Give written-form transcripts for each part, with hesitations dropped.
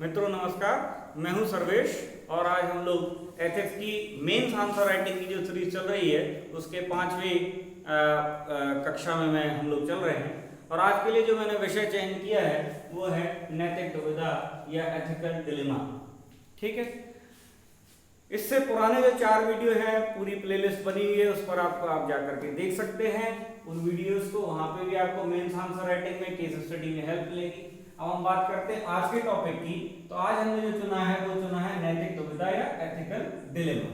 मित्रों नमस्कार, मैं हूं सर्वेश और आज हम लोग एथिक्स की मेंस आंसर राइटिंग की जो सीरीज चल रही है उसके 5वीं कक्षा में हम लोग चल रहे हैं। और आज के लिए जो मैंने विषय चयन किया है वो है नैतिक दुविधा या एथिकल डिलेमा। ठीक है, इससे पुराने जो 4 वीडियो हैं पूरी प्लेलिस्ट बनी हुई है, उस पर आप जाकर के देख सकते हैं उन वीडियोस को। वहां पे भी आपको मेंस आंसर राइटिंग में केस स्टडी में हेल्प मिलेगी। अब हम बात करते हैं आज के टॉपिक की। तो आज हमने जो चुना है वो चुना है नैतिक दुविधा या एथिकल डिलेमा।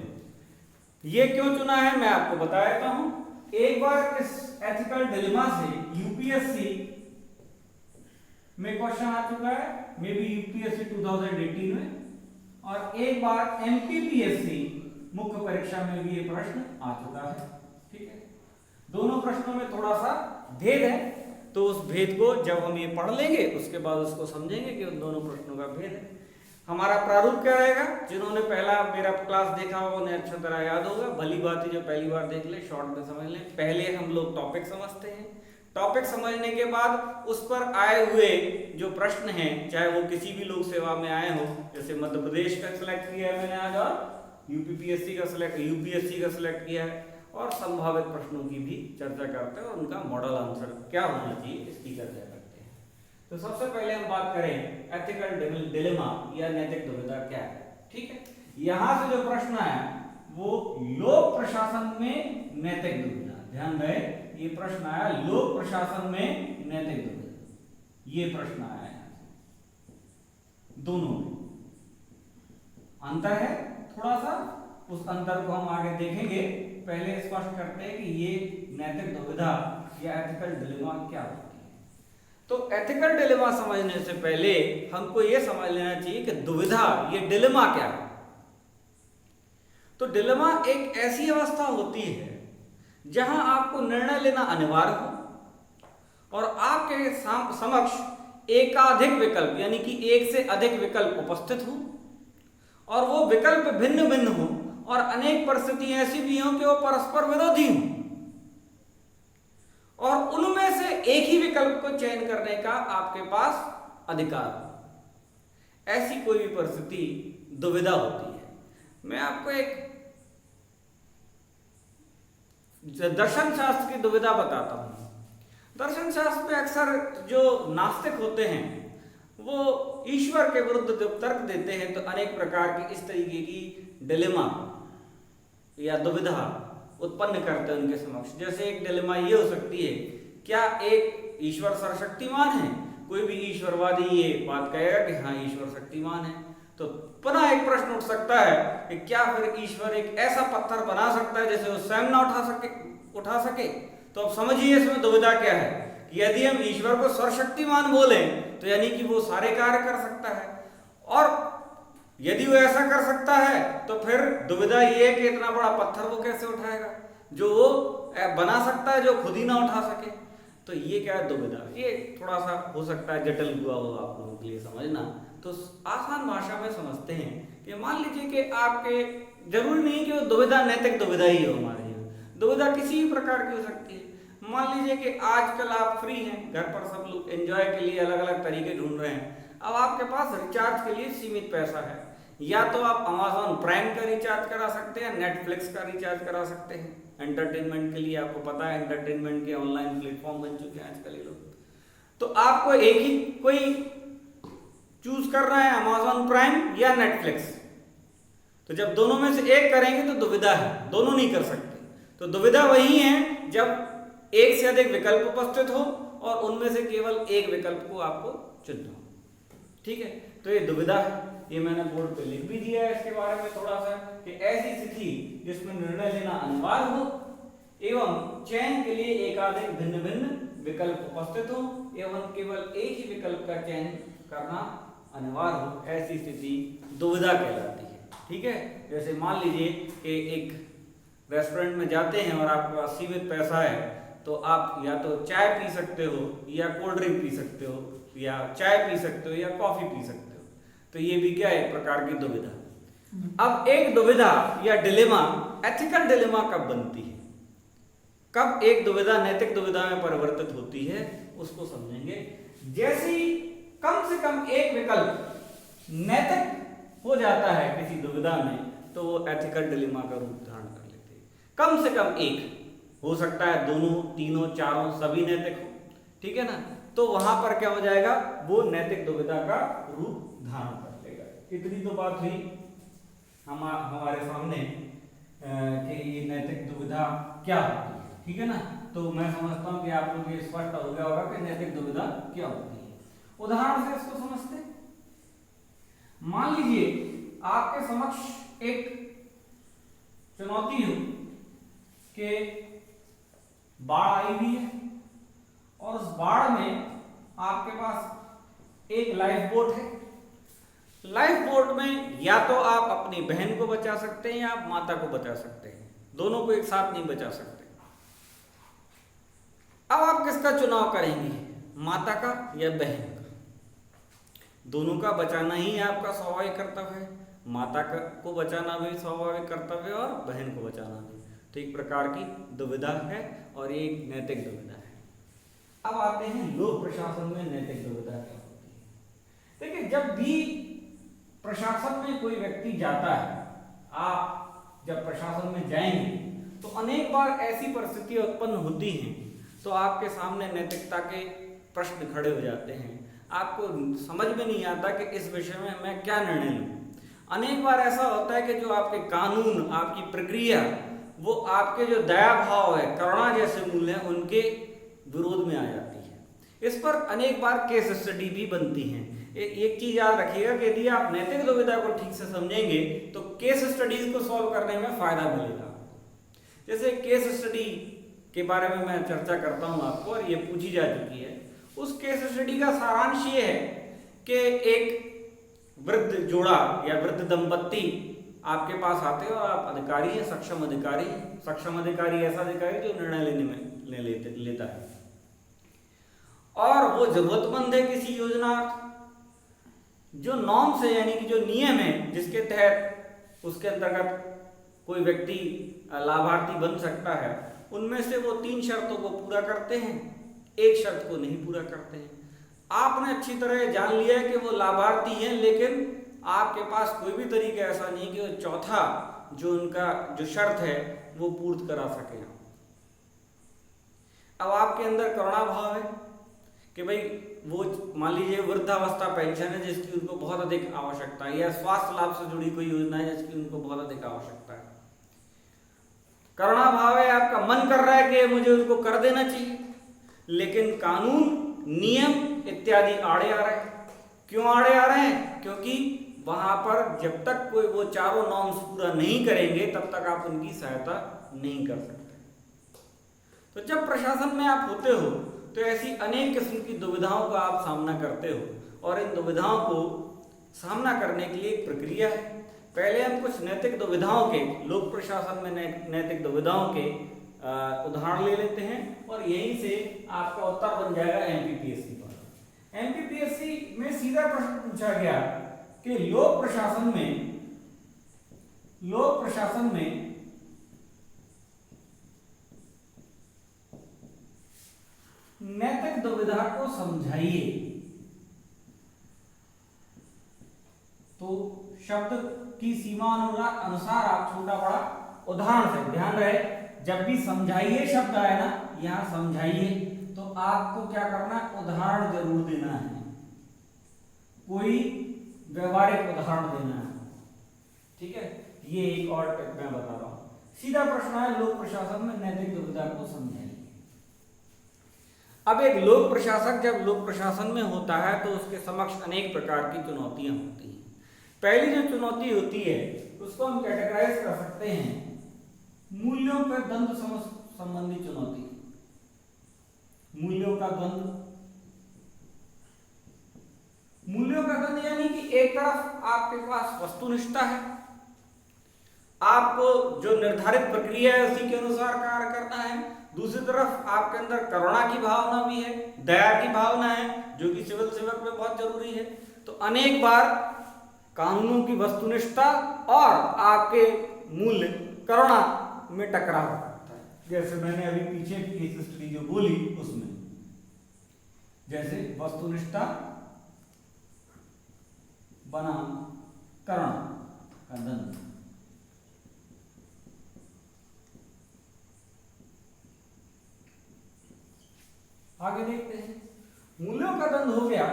ये क्यों चुना है मैं आपको बता देता हूं। एक बार इस एथिकल डिलेमा से यूपीएससी में क्वेश्चन आ चुका है, मे बी यूपीएससी 2018 में, और एक बार एमपीपीएससी मुख्य परीक्षा में भी ये प्रश्न आ चुका है। ठीक है, दोनों प्रश्नों में थोड़ा सा भेद है, तो उस भेद को जब हम ये पढ़ लेंगे उसके बाद उसको समझेंगे कि उन दोनों प्रश्नों का भेद है। हमारा प्रारूप क्या रहेगा, जिन्होंने पहला मेरा क्लास देखा होगा उन्हें अच्छा तरह याद होगा। भली बात है जो पहली बार देख ले शॉर्ट में समझ लें। पहले हम लोग टॉपिक समझते हैं, टॉपिक समझने के बाद उस पर आए हुए जो प्रश्न हैं, चाहे वो किसी भी लोक सेवा में आए हो, जैसे मध्य प्रदेश का सिलेक्ट किया है मैंने आज और यूपीएससी का सिलेक्ट किया है, और संभावित प्रश्नों की भी चर्चा करते हैं और उनका मॉडल आंसर क्या होना चाहिए इसकी चर्चा करते हैं। तो सबसे पहले हम बात करें एथिकल डिलेमा या नैतिक दुविधा क्या है। ठीक है, यहां से जो प्रश्न आया वो लोक प्रशासन में नैतिक दुविधा। ध्यान रहे, ये प्रश्न आया लोक प्रशासन में नैतिक दुविधा, ये प्रश्न आया है। दोनों में अंतर है थोड़ा सा, उस अंतर को हम आगे देखेंगे। पहले स्पष्ट करते हैं कि ये नैतिक दुविधा या एथिकल डिलेमा क्या होती है। तो एथिकल डिलेमा समझने से पहले हमको ये समझ लेना चाहिए कि दुविधा, ये डिलेमा क्या है। तो डिलेमा एक ऐसी अवस्था होती है जहां आपको निर्णय लेना अनिवार्य हो और आपके समक्ष एकाधिक विकल्प यानी कि एक से अधिक विकल्प उपस्थित हो, और वो विकल्प भिन्न भिन्न हो, और अनेक परिस्थितियां ऐसी भी हों कि वो परस्पर विरोधी हों, और उनमें से एक ही विकल्प को चयन करने का आपके पास अधिकार हो। ऐसी कोई भी परिस्थिति दुविधा होती है। मैं आपको एक दर्शन शास्त्र की दुविधा बताता हूं। दर्शन शास्त्र में अक्सर जो नास्तिक होते हैं वो ईश्वर के विरुद्ध जब तर्क देते हैं तो अनेक प्रकार की इस तरीके की डिलेमा या दुविधा उत्पन्न करते हैं उनके समक्ष। जैसे एक डिलेमा ये हो सकती है, क्या एक ईश्वर सर्वशक्तिमान है? कोई भी ईश्वरवादी ये बात कहेगा कि हाँ ईश्वर शक्तिमान है, तो पुनः एक प्रश्न उठ सकता है कि क्या फिर ईश्वर एक ऐसा पत्थर बना सकता है जिसे वो स्वयं ना उठा सके? तो अब समझिए इसमें दुविधा क्या है कि यदि हम ईश्वर को सर्वशक्तिमान बोलें तो यानी कि वो सारे कार्य कर सकता है, और यदि वो ऐसा कर सकता है तो फिर दुविधा ये है कि इतना बड़ा पत्थर वो कैसे उठाएगा जो वो बना सकता है, जो खुद ही ना उठा सके। तो ये क्या है दुविधा। ये थोड़ा सा हो सकता है जटिल हुआ हो आप लोगों के लिए समझना, तो आसान भाषा में समझते हैं कि मान लीजिए कि आपके जरूरी नहीं कि वो दुविधा नैतिक दुविधा ही हो। हमारे यहाँ दुविधा किसी भी प्रकार की हो सकती है। मान लीजिए कि आजकल आप फ्री हैं, घर पर सब लोग एंजॉय के लिए अलग अलग तरीके ढूंढ रहे हैं। अब आपके पास रिचार्ज के लिए सीमित पैसा है, या तो आप अमेज़न प्राइम का रिचार्ज करा सकते हैं, नेटफ्लिक्स का रिचार्ज करा सकते हैं एंटरटेनमेंट के लिए। आपको पता है एंटरटेनमेंट के ऑनलाइन प्लेटफॉर्म बन चुके हैं आजकल ये लोग। तो आपको एक ही कोई चूज करना है, अमेज़न प्राइम या नेटफ्लिक्स। तो जब दोनों में से एक करेंगे तो दुविधा है, दोनों नहीं कर सकते। तो दुविधा वही है जब एक से अधिक विकल्प उपस्थित हो और उनमें से केवल एक विकल्प को आपको चुनना हो। ठीक है, तो ये दुविधा है। ये मैंने बोर्ड पे लिख भी दिया है इसके बारे में थोड़ा सा, कि ऐसी स्थिति जिसमें निर्णय लेना अनिवार्य हो एवं चयन के लिए एकाधिक भिन्न भिन्न विकल्प उपस्थित हो एवं केवल एक ही विकल्प का चयन करना अनिवार्य हो, ऐसी स्थिति दुविधा कहलाती है। ठीक है, जैसे मान लीजिए कि एक रेस्टोरेंट में जाते हैं और आपके पास सीमित पैसा है, तो आप या तो चाय पी सकते हो या कोल्ड ड्रिंक पी सकते हो, या चाय पी सकते हो या कॉफी पी सकते हो। तो ये भी क्या है, एक प्रकार की दुविधा। अब एक दुविधा या डिलेमा एथिकल डिलेमा कब बनती है, कब एक दुविधा नैतिक दुविधा में परिवर्तित होती है, उसको समझेंगे। जैसे कम से कम एक विकल्प नैतिक हो जाता है किसी दुविधा में, तो वो एथिकल डिलेमा का रूप धारण कर लेते हैं। कम से कम एक हो सकता है, दोनों, तीनों, चारों, सभी नैतिक हो, ठीक है ना, तो वहां पर क्या हो जाएगा, वो नैतिक दुविधा का रूप धारण कर लेगा। इतनी तो बात हुई हमारे सामने कि ये नैतिक दुविधा क्या होती है, ठीक है ना। तो मैं समझता हूं कि आप लोग ये स्पष्ट हो गया होगा कि नैतिक दुविधा क्या होती है। उदाहरण से इसको समझते। मान लीजिए आपके समक्ष एक चुनौती हो कि बाढ़ आई हुई है और उस बाढ़ में आपके पास एक लाइफ बोट है। लाइफ बोट में या तो आप अपनी बहन को बचा सकते हैं या आप माता को बचा सकते हैं, दोनों को एक साथ नहीं बचा सकते। अब आप किसका चुनाव करेंगे, माता का या बहन का? दोनों का बचाना ही आपका स्वाभाविक कर्तव्य है, माता को बचाना भी स्वाभाविक कर्तव्य और बहन को बचाना भी। तो एक प्रकार की दुविधा है और एक नैतिक दुविधा है। अब आते हैं लोक प्रशासन में नैतिक दुविधा क्या होती है। देखिए, जब भी प्रशासन में कोई व्यक्ति जाता है, आप जब प्रशासन में जाएंगे तो अनेक बार ऐसी परिस्थितियां उत्पन्न होती हैं तो आपके सामने नैतिकता के प्रश्न खड़े हो जाते हैं। आपको समझ में नहीं आता कि इस विषय में मैं क्या निर्णय लूं। अनेक बार ऐसा होता है कि जो आपके कानून, आपकी प्रक्रिया, वो आपके जो दया भाव है, करुणा जैसे मूल्य हैं, उनके विरोध में आ जाती है। इस पर अनेक बार केस स्टडी भी बनती हैं। एक चीज याद रखिएगा कि यदि आप नैतिक दुविधा को ठीक से समझेंगे तो केस स्टडीज को सॉल्व करने में फायदा मिलेगा। जैसे केस स्टडी के बारे में मैं चर्चा करता हूं आपको, और ये पूछी जा चुकी है। उस केस स्टडी का सारांश ये है कि एक वृद्ध जोड़ा या वृद्ध दंपत्ति आपके पास आते हैं और आप अधिकारी हैं, सक्षम अधिकारी हैं। सक्षम अधिकारी ऐसा अधिकारी जो निर्णय लेता है, और वो जरूरतमंद है किसी योजना, जो नॉर्म्स है यानी कि जो नियम है जिसके तहत उसके अंतर्गत कोई व्यक्ति लाभार्थी बन सकता है, उनमें से वो 3 शर्तों को पूरा करते हैं, एक शर्त को नहीं पूरा करते हैं। आपने अच्छी तरह जान लिया है कि वो लाभार्थी हैं, लेकिन आपके पास कोई भी तरीका ऐसा नहीं कि वो चौथा जो उनका जो शर्त है वो पूर्ण करा सके। अब आपके अंदर करुणा भाव है कि भाई वो मान लीजिए वृद्धावस्था पेंशन है जिसकी उनको बहुत अधिक आवश्यकता है, या स्वास्थ्य लाभ से जुड़ी कोई योजना है जिसकी उनको बहुत अधिक आवश्यकता है। करुणा भाव है, आपका मन कर रहा है कि मुझे उनको कर देना चाहिए, लेकिन कानून, नियम इत्यादि आड़े आ रहे हैं। क्यों आड़े आ रहे हैं? क्योंकि वहां पर जब तक कोई वो चारों नॉर्म्स पूरा नहीं करेंगे तब तक आप उनकी सहायता नहीं कर सकते। तो जब प्रशासन में आप होते हो तो ऐसी अनेक किस्म की दुविधाओं का आप सामना करते हो, और इन दुविधाओं को सामना करने के लिए एक प्रक्रिया है। पहले हम कुछ नैतिक दुविधाओं के, लोक प्रशासन में नैतिक दुविधाओं के उदाहरण ले लेते हैं, और यहीं से आपका उत्तर बन जाएगा एमपीपीएससी पर। एमपीपीएससी में सीधा प्रश्न पूछा गया कि लोक प्रशासन में नैतिक दुविधा को समझाइए। तो शब्द की सीमा अनुसार आप छोटा बड़ा उदाहरण से, ध्यान रहे जब भी समझाइए शब्द आए ना, यहां समझाइए तो आपको क्या करना है, उदाहरण जरूर देना है, कोई व्यवहारिक उदाहरण देना है, ठीक है। ये एक और टिप मैं बता रहा हूं। सीधा प्रश्न है, लोक प्रशासन में नैतिक दुविधा को समझाइए। अब एक लोक प्रशासक जब लोक प्रशासन में होता है तो उसके समक्ष अनेक प्रकार की चुनौतियां होती हैं। पहली जो चुनौती होती है उसको हम कैटेगराइज कर सकते हैं मूल्यों पर द्वंद्व संबंधी चुनौती। मूल्यों का द्वंद्व, यानी कि एक तरफ आपके पास वस्तुनिष्ठता है, आपको जो निर्धारित प्रक्रिया है उसी के अनुसार कार्य करना है। दूसरी तरफ आपके अंदर करुणा की भावना भी है, दया की भावना है, जो कि सिविल सेवक में बहुत जरूरी है। तो अनेक बार कानूनों की वस्तुनिष्ठता और आपके मूल्य करुणा में टकराव होता है। जैसे मैंने अभी पीछे केस स्टडी जो बोली उसमें, जैसे वस्तुनिष्ठता बनाम करण का द्वंद्व। आगे देखते हैं, मूल्यों का द्वंद्व हो गया।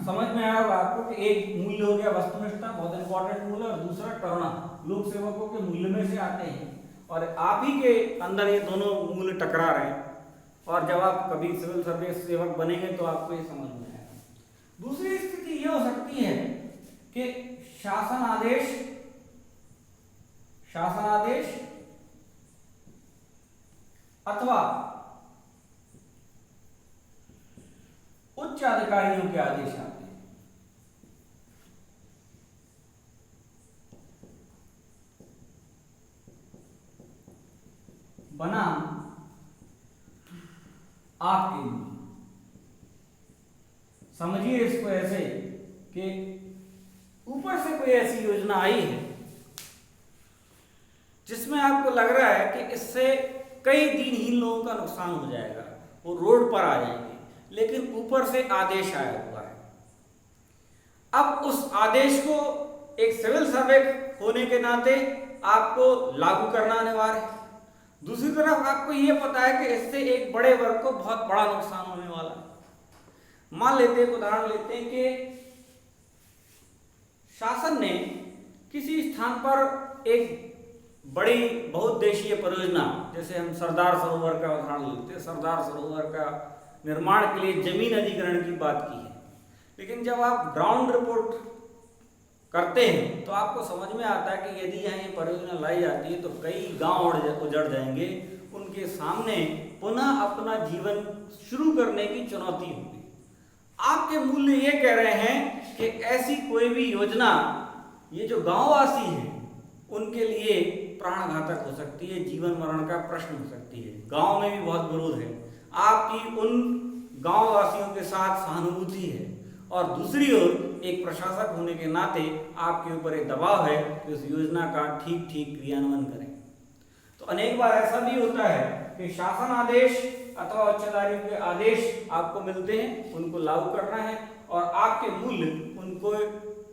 समझ में आया होगा आपको कि एक मूल्य हो गया वस्तुनिष्ठता, बहुत इंपॉर्टेंट मूल्य, और दूसरा करुणा, लोक सेवकों के मूल्य में से आते हैं, और आप ही के अंदर ये दोनों मूल्य टकरा रहे हैं। और जब आप कभी सिविल सर्विस सेवक बनेंगे तो आपको ये समझ में आएगा। दूसरी स्थिति ये हो सकती है कि शासन आदेश अथवा उच्च अधिकारियों के आदेश आते हैं। बनाम आपके मूल्य। समझिए इसको ऐसे कि ऊपर से कोई ऐसी योजना आई है जिसमें आपको लग रहा है कि इससे कई दिनहीन लोगों का नुकसान हो जाएगा, वो रोड पर आ जाएंगे, लेकिन ऊपर से आदेश आया हुआ है। अब उस आदेश को एक सिविल सर्वेंट होने के नाते आपको लागू करना अनिवार्य है। दूसरी तरफ आपको यह पता है कि इससे एक बड़े वर्ग को बहुत बड़ा नुकसान होने वाला है। मान लेते हैं, उदाहरण लेते हैं कि शासन ने किसी स्थान पर एक बड़ी बहुउद्देशीय परियोजना, जैसे हम सरदार सरोवर का उदाहरण लेते हैं, सरदार सरोवर का निर्माण के लिए जमीन अधिग्रहण की बात की है। लेकिन जब आप ग्राउंड रिपोर्ट करते हैं तो आपको समझ में आता है कि यदि यहाँ ये परियोजना लाई जाती है तो कई गांव उजड़ जाएंगे, उनके सामने पुनः अपना जीवन शुरू करने की चुनौती होगी। आपके मूल्य ये कह रहे हैं कि ऐसी कोई भी योजना ये जो गांववासी हैं उनके लिए प्राणघातक हो सकती है, जीवन मरण का प्रश्न हो सकती है। गांव में भी बहुत विरोध है, आपकी उन गांववासियों के साथ सहानुभूति है, और दूसरी ओर एक प्रशासक होने के नाते आपके ऊपर एक दबाव है कि उस योजना का ठीक क्रियान्वयन करें। तो अनेक बार ऐसा भी होता है कि शासन आदेश अथवा उच्चाधिकारियों के आदेश आपको मिलते हैं, उनको लागू करना है, और आपके मूल्य उनको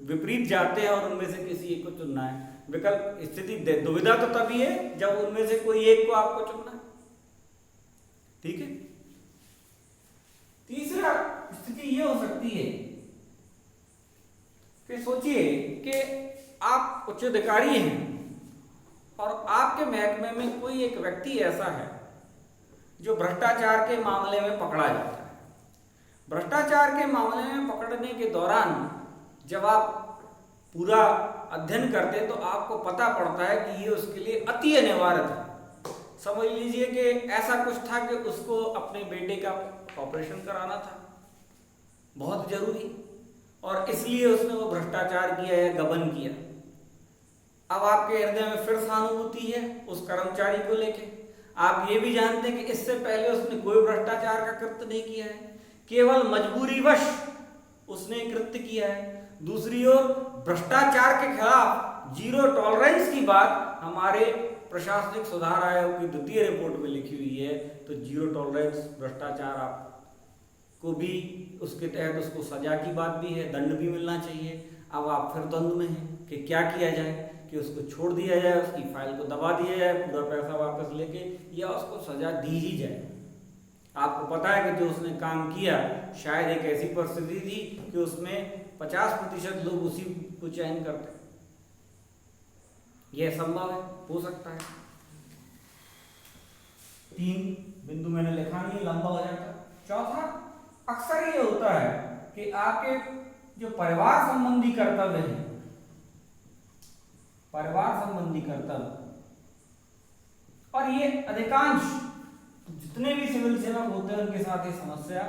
विपरीत जाते हैं और उनमें से किसी एक को चुनना है। विकल्प स्थिति दुविधा तो तभी है जब उनमें से कोई एक को आपको चुनना है। ठीक है। तीसरा स्थिति यह हो सकती है कि सोचिए कि आप उच्च अधिकारी हैं और आपके महकमे में कोई एक व्यक्ति ऐसा है जो भ्रष्टाचार के मामले में पकड़ा जाता है। भ्रष्टाचार के मामले में पकड़ने के दौरान जब आप पूरा अध्ययन करते हैं तो आपको पता पड़ता है कि ये उसके लिए अति अनिवार्य था। समझ लीजिए कि ऐसा कुछ था कि उसको अपने बेटे का ऑपरेशन कराना था, बहुत जरूरी, और इसलिए उसने वो भ्रष्टाचार किया या गबन किया। अब आपके हृदय में फिर सहानुभूति है उस कर्मचारी को लेके। आप ये भी जानते हैं कि इससे पहले उसने कोई भ्रष्टाचार का कृत्य नहीं किया है, केवल मजबूरीवश उसने कृत्य किया है। दूसरी ओर भ्रष्टाचार के खिलाफ जीरो टॉलरेंस की बात हमारे प्रशासनिक सुधार आयोग की द्वितीय रिपोर्ट में लिखी हुई है। तो जीरो टॉलरेंस भ्रष्टाचार आपको भी उसके तहत उसको सजा की बात भी है, दंड भी मिलना चाहिए। अब आप फिर द्वंद्व में हैं कि क्या किया जाए, कि उसको छोड़ दिया जाए, उसकी फाइल को दबा दिया जाए, पूरा पैसा वापस लेके, या उसको सजा दी ही जाए। आपको पता है कि जो उसने काम किया शायद एक ऐसी परिस्थिति थी कि उसमें 50% लोग उसी को चयन करते। यह संभव है, हो सकता है। 3 बिंदु मैंने लिखा नहीं, लंबा हो जाता है। चौथा, अक्सर ये होता है कि आपके जो परिवार संबंधी कर्तव्य है, परिवार संबंधी कर्तव्य, और ये अधिकांश जितने भी सिविल सेवक होते हैं उनके साथ ये समस्या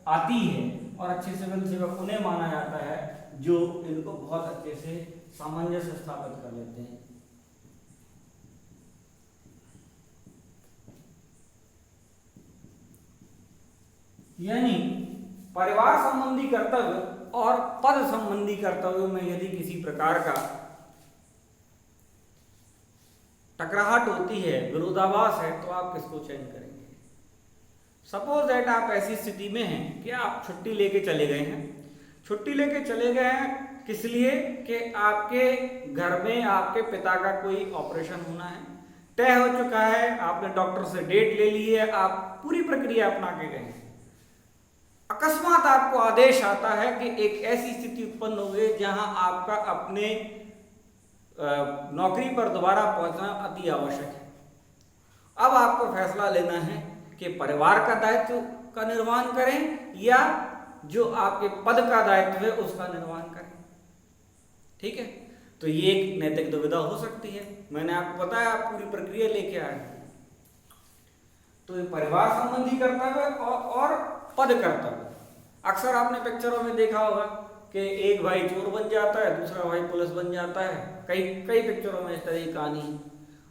आती है, और अच्छे सिविल सेवक उन्हें माना जाता है जो इनको बहुत अच्छे से सामंजस्य स्थापित कर लेते हैं। यानी परिवार संबंधी कर्तव्य और पद संबंधी कर्तव्यों में यदि किसी प्रकार का टकराहट होती है, विरोधाभास है, तो आप किसको चयन करेंगे? सपोज दैट आप ऐसी स्थिति में हैं कि आप छुट्टी लेके चले गए हैं, छुट्टी लेके चले गए हैं किस लिए कि आपके घर में आपके पिता का कोई ऑपरेशन होना है, तय हो चुका है, आपने डॉक्टर से डेट ले ली है, आप पूरी प्रक्रिया अपना के गए। अकस्मात आपको आदेश आता है कि एक ऐसी स्थिति उत्पन्न हो गई जहां आपका अपने नौकरी पर दोबारा पहुंचना अति आवश्यक है। अब आपको फैसला लेना है कि परिवार का दायित्व का निर्वहन करें या जो आपके पद का दायित्व है उसका निर्वहन करें। ठीक है, तो ये एक नैतिक दुविधा हो सकती है। मैंने आपको बताया, आप पूरी प्रक्रिया लेके आए। तो ये परिवार संबंधी कर्तव्य और पद कर्तव्य। अक्सर आपने पिक्चरों में देखा होगा कि एक भाई चोर बन जाता है, दूसरा भाई पुलिस बन जाता है। कई कई पिक्चरों में इस तरह की कहानी है,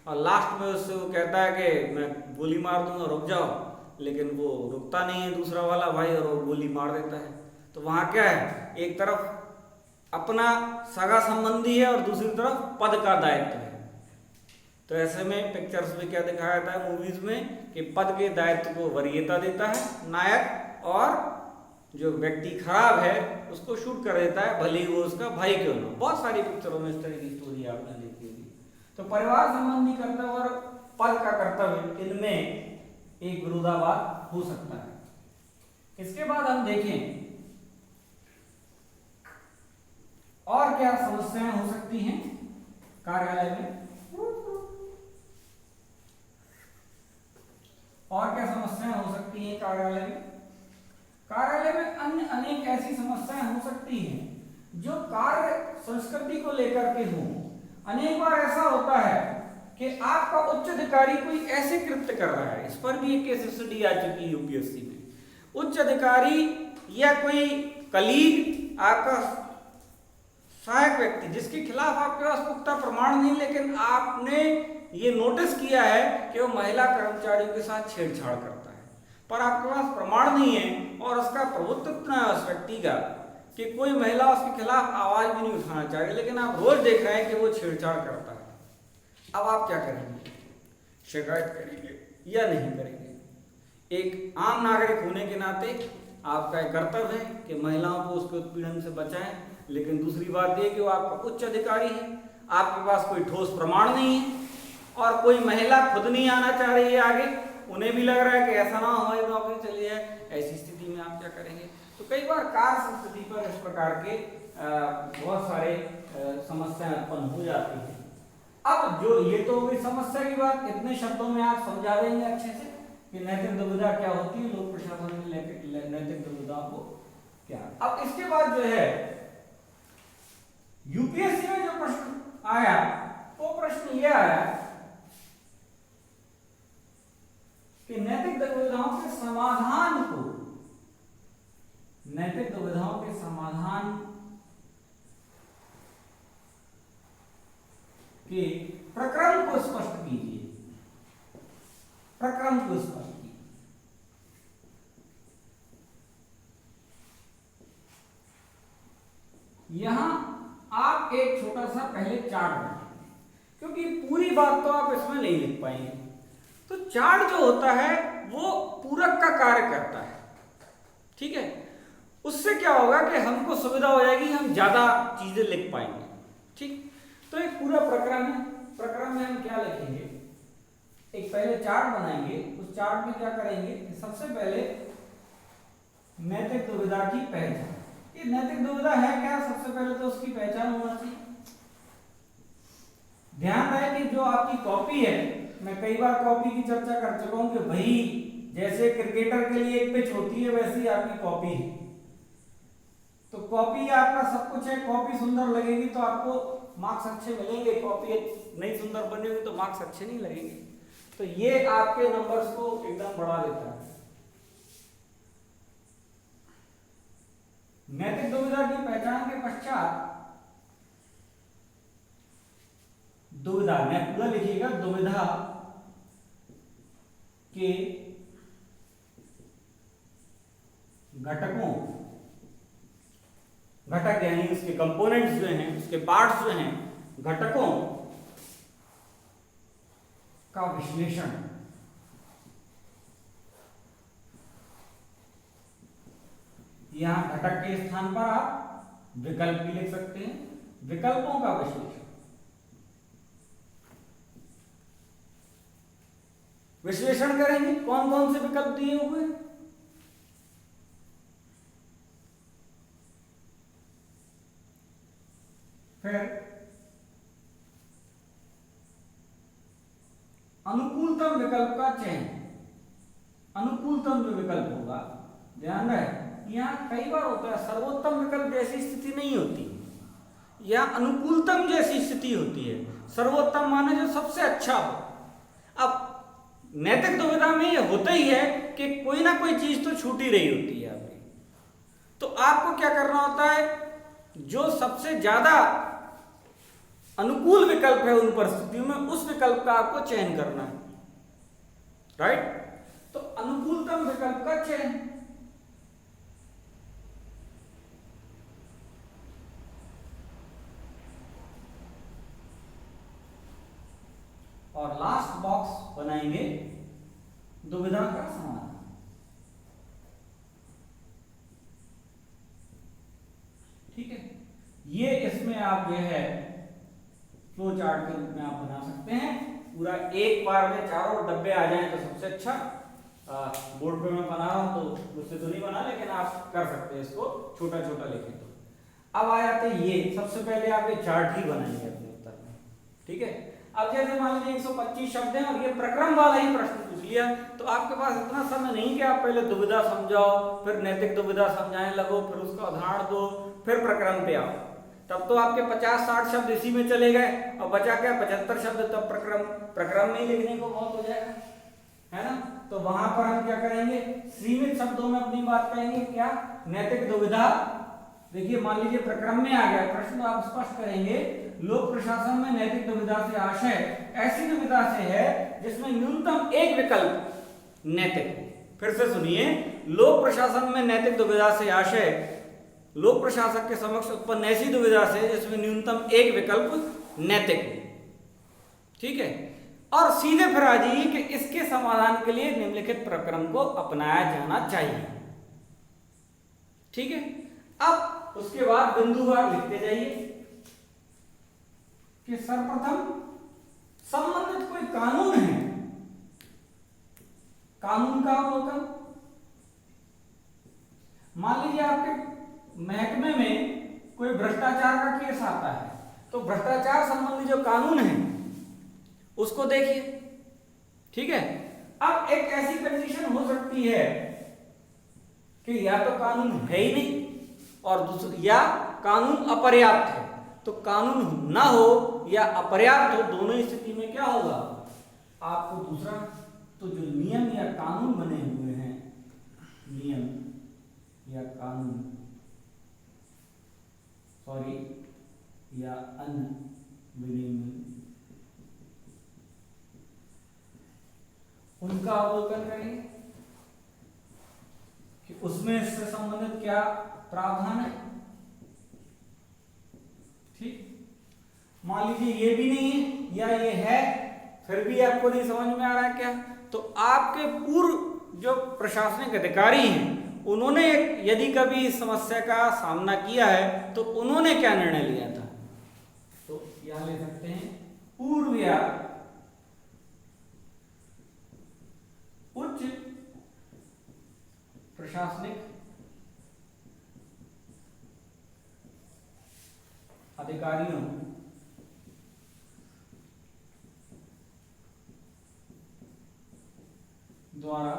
और लास्ट में उससे वो कहता है कि मैं गोली मार दूंगा, रुक जाओ, लेकिन वो रुकता नहीं है दूसरा वाला भाई, और वो गोली मार देता है। तो वहाँ क्या है, एक तरफ अपना सगा संबंधी है और दूसरी तरफ पद का दायित्व है। तो ऐसे में पिक्चर्स में क्या दिखाया जाता है मूवीज में कि पद के दायित्व को वरीयता देता है नायक, और जो व्यक्ति खराब है उसको शूट कर देता है, भले ही वो उसका भाई क्यों ना। बहुत सारी पिक्चरों में इस तरह की स्टोरी आपने देखी होगी। तो परिवार संबंधी कर्तव्य और पद का कर्तव्य, इनमें एक विरोधाभास हो सकता है। इसके बाद हम देखें और क्या समस्याएं हो सकती हैं कार्यालय में, और क्या समस्याएं हो सकती हैं कार्यालय में। कार्यालय में अन्य अनेक ऐसी समस्याएं हो सकती हैं जो कार्य संस्कृति को लेकर के हो। अनेक बार ऐसा होता है कि आपका उच्च अधिकारी कोई ऐसे कृत्य कर रहा है, इस पर भी एक केस स्टडी आ चुकी है यूपीएससी में। उच्च अधिकारी या कोई कलीग, आपका सहायक व्यक्ति, जिसके खिलाफ आपके पास पुख्ता प्रमाण नहीं, लेकिन आपने ये नोटिस किया है कि वो महिला कर्मचारियों के साथ छेड़छाड़ करता है, पर आपके पास प्रमाण नहीं है और उसका प्रभुत्व इतना है उस व्यक्ति का कि कोई महिला उसके खिलाफ आवाज भी नहीं उठाना चाहिए, लेकिन आप रोज देख रहे हैं कि वो छेड़छाड़ करता है। अब आप क्या करेंगे, शिकायत करेंगे या नहीं करेंगे। एक आम नागरिक होने के नाते आपका एक कर्तव्य है कि महिलाओं को उसके उत्पीड़न से बचाएं, लेकिन दूसरी बात यह कि वो आपका उच्च अधिकारी है, आपके पास कोई ठोस प्रमाण नहीं है और कोई महिला खुद नहीं आना चाह रही है आगे, उन्हें भी लग रहा है कि ऐसा ना हमारी नौकरी चली जाए। ऐसी स्थिति में आप क्या करेंगे। तो कई बार कार्य संस्कृति पर इस प्रकार के बहुत सारे समस्याएं उत्पन्न हो जाती हैं। अब जो ये तो हुई समस्या की बात, इतने शब्दों में आप समझा देंगे अच्छे से कि नैतिक दुविधा क्या होती है, लोक प्रशासन में नैतिक दुविधा को क्या। अब इसके बाद जो है यूपीएससी में जो प्रश्न आया वो प्रश्न ये आया कि नैतिक दुविधाओं के समाधान को, नैतिक दुविधाओं के समाधान के प्रक्रम को स्पष्ट कीजिए, प्रक्रम को स्पष्ट कीजिए। यहां आप एक छोटा सा पहले चार्ट बनाएंगे, क्योंकि पूरी बात तो आप इसमें नहीं लिख पाएंगे। तो चार्ट जो होता है वो पूरक का कार्य करता है, ठीक है। उससे क्या होगा कि हमको सुविधा हो जाएगी, हम ज्यादा चीजें लिख पाएंगे, ठीक। तो एक पूरा प्रक्रम है, प्रक्रम में हम क्या लिखेंगे, एक पहले चार्ट बनाएंगे। उस चार्ट में क्या करेंगे, सबसे पहले नैतिक दुविधा की पहचान। ये नैतिक दुविधा है क्या, सबसे पहले तो उसकी पहचान होना चाहिए। ध्यान रहे कि जो आपकी कॉपी है, मैं कई बार कॉपी की चर्चा कर चुका हूं कि भाई जैसे क्रिकेटर के लिए एक पिच होती है वैसी आपकी कॉपी है। तो कॉपी आपका सब कुछ है, कॉपी सुंदर लगेगी तो आपको मार्क्स अच्छे मिलेंगे, कॉपी नहीं सुंदर बनेगी तो मार्क्स अच्छे नहीं लगेंगे। तो ये आपके नंबर्स को एकदम बढ़ा देता है। नैतिक दुविधा की पहचान के पश्चात दुविधा, मैं पूरा लिखिएगा, दुविधा के घटकों, घटक यानी उसके कंपोनेंट्स जो हैं, उसके पार्ट्स जो हैं, घटकों का विश्लेषण। यहाँ घटक के स्थान पर आप विकल्प भी लिख सकते हैं। विकल्पों का विश्लेषण, विश्लेषण करेंगे कौन कौन से विकल्प दिए हुए हैं। फिर अनुकूलतम विकल्प का चयन। अनुकूलतम जो विकल्प होगा, ध्यान रहे यहाँ कई बार होता है सर्वोत्तम विकल्प जैसी स्थिति नहीं होती, या अनुकूलतम जैसी स्थिति होती है। सर्वोत्तम माने जो सबसे अच्छा हो। अब नैतिक दुविधा में ये होता ही है कि कोई ना कोई चीज तो छूट ही रही होती है आपकी। तो आपको क्या करना होता है, जो सबसे ज्यादा अनुकूल विकल्प है उन परिस्थितियों में, उस विकल्प का आपको चयन करना है, राइट। तो अनुकूलतम विकल्प का चयन, और लास्ट बॉक्स बनाएंगे दुविधा का समाधान। ठीक है, ये इसमें आप जो है फ्लो चार्ट के रूप में आप बना सकते हैं। पूरा एक बार में चारों डब्बे आ जाएं तो सबसे अच्छा। बोर्ड पे मैं बना रहा हूं तो मुझसे तो नहीं बना, लेकिन आप कर सकते हैं इसको छोटा छोटा लिखे तो। अब आ जाते ये, सबसे पहले आप ये चार्ट ही बनाएंगे अपने उत्तर में। ठीक है, अब जैसे मान लीजिए 125 शब्द हैं और ये प्रक्रम वाला ही प्रश्न पूछ लिया, तो आपके पास इतना समय नहीं कि आप पहले दुविधा समझाओ, फिर नैतिक दुविधा समझाने लगो, फिर उसका उदाहरण दो, फिर प्रक्रम पे आओ। तब तो आपके 50-60 शब्द इसी में चले गए और बचा क्या 75 शब्द, तब प्रक्रम में ही लिखने को बहुत हो जाएगा, है ना। तो वहां पर हम क्या करेंगे, सीमित शब्दों में अपनी बात कहेंगे। क्या, नैतिक दुविधा। देखिए मान लीजिए प्रक्रम में आ गया प्रश्न, आप स्पष्ट करेंगे लोक प्रशासन में नैतिक दुविधा से आशय ऐसी दुविधा से है जिसमें न्यूनतम एक विकल्प नैतिक हो। फिर से सुनिए, लोक प्रशासन में नैतिक दुविधा से आशय लोक प्रशासक के समक्ष उत्पन्न ऐसी दुविधा से जिसमें न्यूनतम एक विकल्प नैतिक हो। ठीक है, और सीधे फिर आ जाइए कि इसके समाधान के लिए निम्नलिखित प्रक्रम को अपनाया जाना चाहिए। ठीक है, अब उसके बाद बिंदुवार लिखते जाइए कि सर्वप्रथम संबंधित कोई कानून है, कानून का अवलोकन। मान लीजिए आपके महकमे में कोई भ्रष्टाचार का केस आता है, तो भ्रष्टाचार संबंधी जो कानून है उसको देखिए। ठीक है, अब एक ऐसी कंडीशन हो सकती है कि या तो कानून है ही नहीं और दूसरी, या कानून अपर्याप्त है। तो कानून ना हो या अपर्याप्त हो, दोनों स्थिति में क्या होगा, आपको दूसरा, तो जो नियम या कानून बने हुए हैं, नियम या कानून या अन्य विनियमन, उनका अवलोकन करेंगे कि उसमें इससे संबंधित क्या प्रावधान है। ठीक, मान लीजिए ये भी नहीं है या ये है, फिर भी आपको नहीं समझ में आ रहा है क्या, तो आपके पूर्व जो प्रशासनिक अधिकारी हैं उन्होंने यदि कभी इस समस्या का सामना किया है तो उन्होंने क्या निर्णय लिया था, तो यहां ले सकते हैं पूर्व या उच्च प्रशासनिक अधिकारियों द्वारा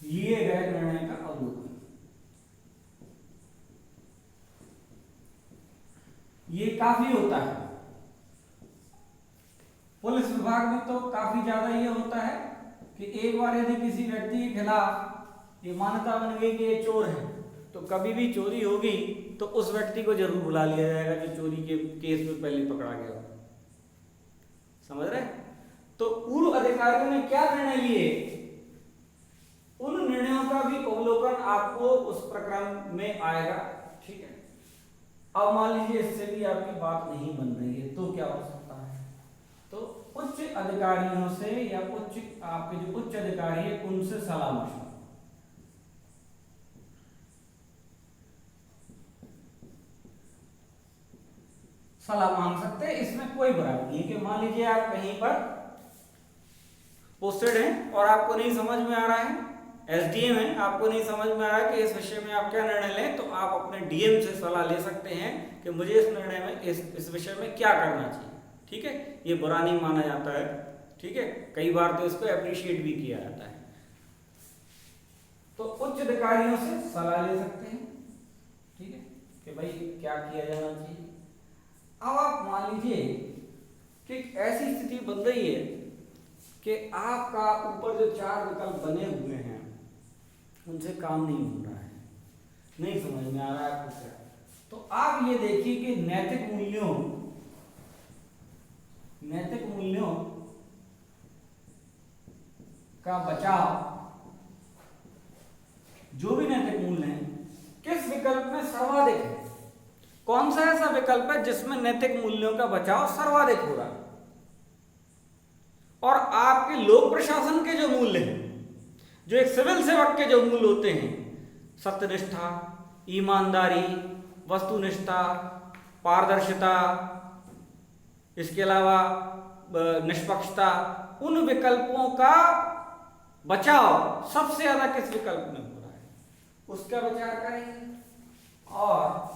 लिए गए निर्णय का अवलोकन। ये काफी होता है, पुलिस विभाग में तो काफी ज्यादा ये होता है कि एक बार यदि किसी व्यक्ति के खिलाफ ये मान्यता बन गई कि ये चोर है, तो कभी भी चोरी होगी तो उस व्यक्ति को जरूर बुला लिया जाएगा जो चोरी के केस में पहले पकड़ा गया। समझ रहे? तो पूर्व अधिकारियों ने क्या निर्णय लिए, उन निर्णयों का भी अवलोकन आपको उस प्रक्रम में आएगा। ठीक है, अब मान लीजिए इससे भी आपकी बात नहीं बन रही है तो क्या हो सकता है, तो उच्च अधिकारियों से या उच्च आपके जो उच्च अधिकारी है उनसे सलाह मशवरा। सलाह मांग सकते हैं, इसमें कोई बुराई नहीं है। कि मान लीजिए आप कहीं पर पोस्टेड हैं और आपको नहीं समझ में आ रहा है, एसडीएम है, आपको नहीं समझ में आ रहा है कि इस विषय में आप क्या निर्णय लें, तो आप अपने डीएम से सलाह ले सकते हैं कि मुझे इस निर्णय में इस विषय में क्या करना चाहिए। ठीक है, ये बुरा नहीं माना जाता है। ठीक है, कई बार तो इसको अप्रिशिएट भी किया जाता है। तो उच्च अधिकारियों से सलाह ले सकते हैं। ठीक है, कि भाई क्या किया जाना चाहिए। अब आप मान लीजिए कि ऐसी स्थिति बन रही है कि आपका ऊपर जो 4 विकल्प बने हुए हैं उनसे काम नहीं हो रहा है, नहीं समझ में आ रहा है आपको क्या। तो आप ये देखिए कि नैतिक मूल्यों का बचाव, जो भी नैतिक मूल्य हैं, किस विकल्प में सर्वाधिक है। कौन सा ऐसा विकल्प है जिसमें नैतिक मूल्यों का बचाव सर्वाधिक हो रहा है। और आपके लोक प्रशासन के जो मूल्य हैं, जो एक सिविल सेवक के जो मूल्य होते हैं, सत्यनिष्ठा, ईमानदारी, वस्तुनिष्ठा, पारदर्शिता, इसके अलावा निष्पक्षता, उन विकल्पों का बचाव सबसे ज्यादा किस विकल्प में हो रहा है, उसका विचार करेंगे। और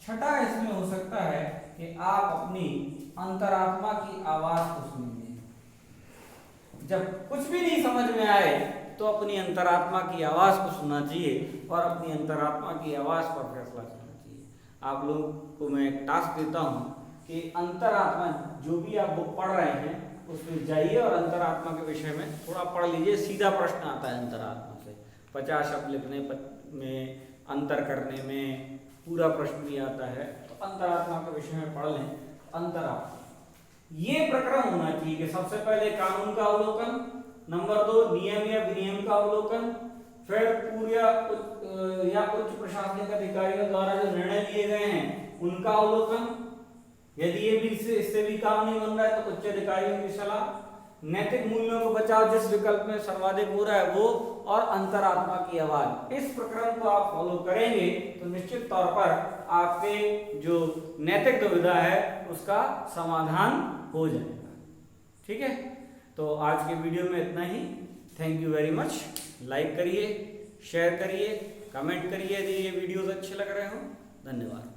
छठा इसमें हो सकता है कि आप अपनी अंतरात्मा की आवाज को सुनेंगे। जब कुछ भी नहीं समझ में आए तो अपनी अंतरात्मा की आवाज को सुनना चाहिए और अपनी अंतरात्मा की आवाज पर फैसला करना चाहिए। आप लोगों को मैं एक टास्क देता हूं कि अंतरात्मा, जो भी आप बुक पढ़ रहे हैं उसमें जाइए और अंतरात्मा के विषय में थोड़ा पढ़ लीजिए। सीधा प्रश्न आता है अंतरात्मा से, 50 शब्द लिखने में, अंतर करने में पूरा प्रश्न भी आता है। तो अंतरात्मा के विषय में पढ़ लें। अंतरात्मा ये प्रक्रम होना चाहिए कि सबसे पहले कानून का अवलोकन, नंबर 2 नियम या विनियम का अवलोकन, फिर पूर्व या उच्च प्रशासनिक अधिकारियों द्वारा जो निर्णय लिए गए हैं उनका अवलोकन, यदि ये भी इससे भी काम नहीं बन रहा है तो उच्च अधिकारियों की सलाह, नैतिक मूल्यों को बचाव जिस विकल्प में सर्वाधिक हो रहा है वो, और अंतरात्मा की आवाज। इस प्रक्रम को आप फॉलो करेंगे तो निश्चित तौर पर आपके जो नैतिक दुविधा है उसका समाधान हो जाएगा। ठीक है, तो आज के वीडियो में इतना ही। Thank you very much. Like करिए, शेयर करिए, कमेंट करिए यदि ये वीडियोस अच्छे लग रहे हो। धन्यवाद।